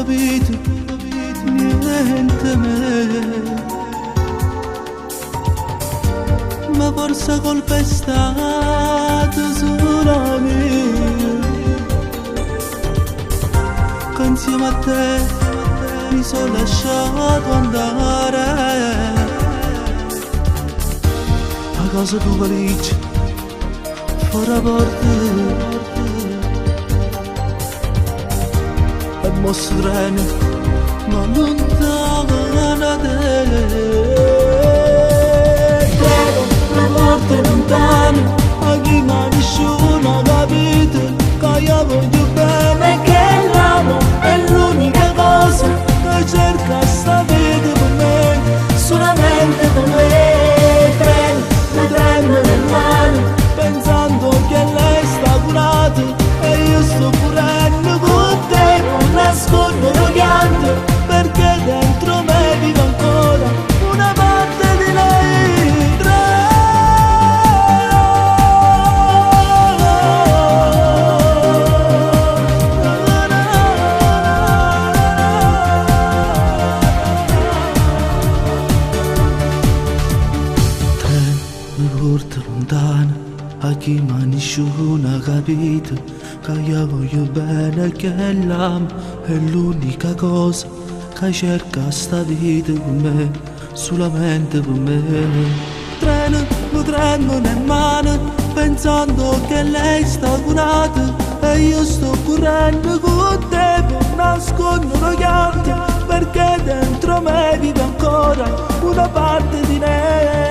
capito niente me. Ma forse colpa è stata solo mia, che insieme a te mi sono lasciato andare. A casa tu valigia, fuori la porta, e mosso treno, ma lontano da te. Porto lontano, a chi ma nessuno ha capito che io voglio bene, che l'amo è l'unica cosa che cerca sta vita per me, solamente per me. Prendo nel mano, pensando che lei sta curata e io sto curando con te. Non nascondo lo pianto perché dentro me vive ancora una parte di lei. A chi ma nessuno ha capito che io voglio bene, che l'amo è l'unica cosa che cerca sta vita per me, solamente per me. Treno nel mano, pensando che lei sta curata e io sto curando con te. Per nascondere lo pianto perché dentro me vive ancora una parte di me.